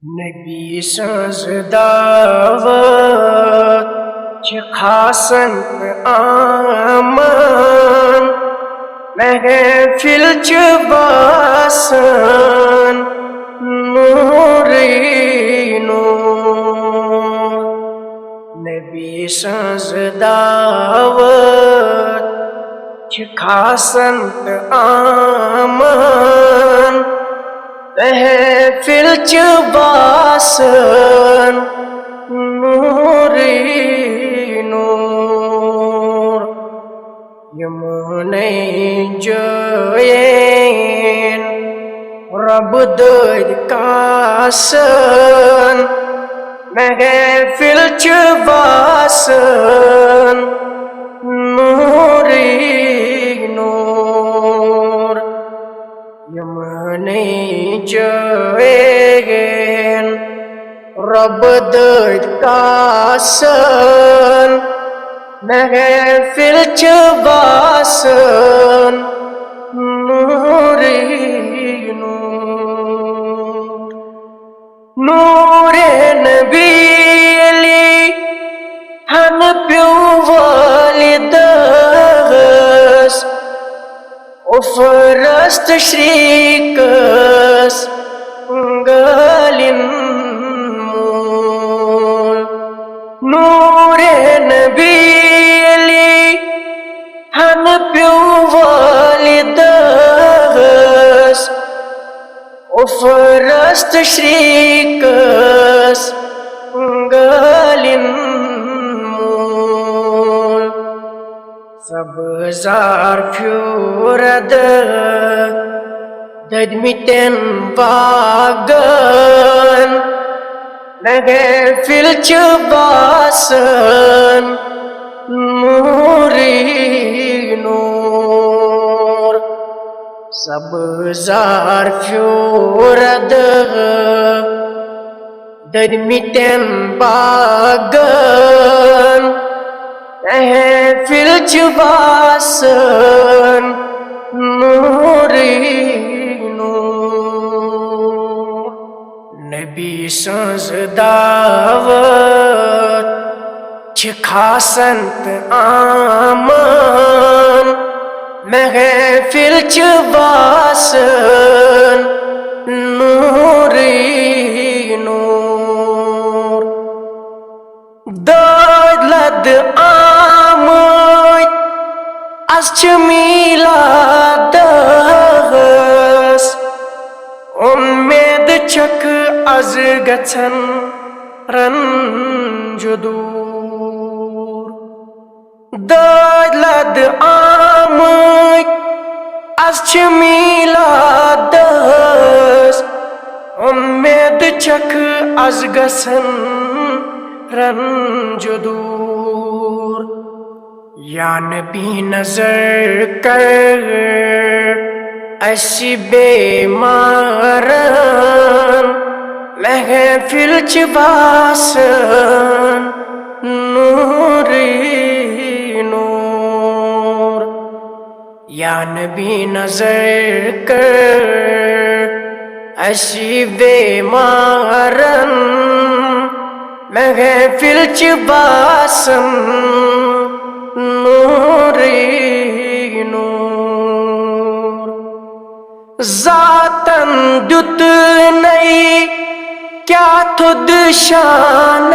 नबी सज दावत खासन आमन महफिल च बासन नूरी नूर। नबी सज दावत खासन आमन महफिल च बासन नूरी नूर। यमुने जोयन रब दद कासन महफिल च बासन नूरी नूर। यमुने जोयन रब दद कासन महफिल च बासन नूरी नूर। नूरे नबी अली हन प्यो वालिदस उफरस्त श्रीकस गलिन मूल। नूरे नबी अली हन प्यो वालिदस उफरस्त श्रीकस गलिन मूल। Sabzar fjurada dadmiten bagan महफिल च बासन नूरी नूर। सबजार fjurad dadmiten bagan महफिल च बासन नूरी नूर। नबी सज दावत खासंत आमन महफिल च बासन नूरी नूर। दौलत az miladas उम्मीद चक az गचन रंज दूर। दौलत आमद az miladas उम्मीद चक az गचन रंज दूर। या नबी नजर कर असी बेमारन महफिल च बासन नूरी नूर। या नबी नजर कर असी बेमारन महफिल च बासन नूरी नूर। जातन दुत नहीं क्या खुद शान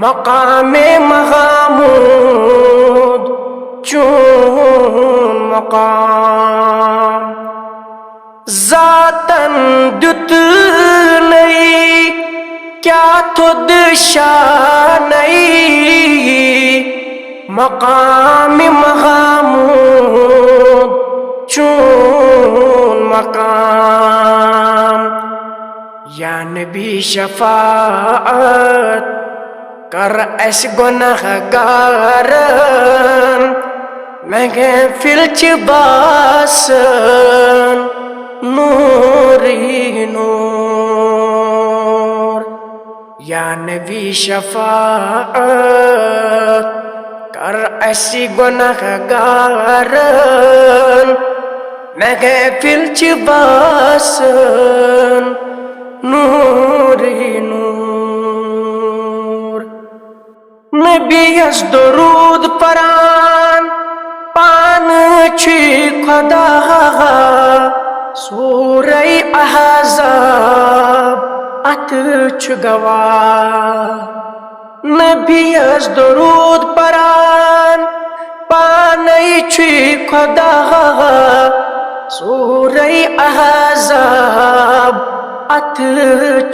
मकामे महमूद चून मकाम। जातन दुत नहीं क्या खुद शान मकाम महमूद चून मकाम। या नबी शफाअत कर अस गुनहगारन महफिल च बासन नूरी नूर। या नबी शफाअत कर असी गुनहगारन महफिल च बासन नबीयस दरूद परान पान छी खुदा सूरह अहज़ाब अत छु गवाह नबीयस दरूद परान पान छी खुदा सूरह अहज़ाब अत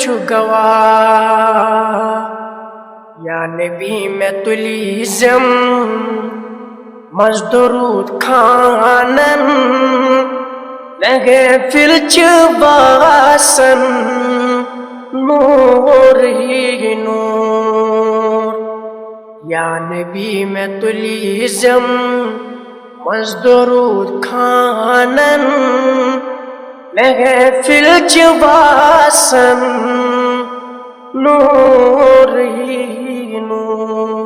छु गवाह या नबी मैं तुलीज़म मज़दरूद खानन लगे फिल्च बासन नूर ही नूर या नबी मैं तुलीज़म मज़दरूद खानन लगे फिल्च बासन नूर ही नूर।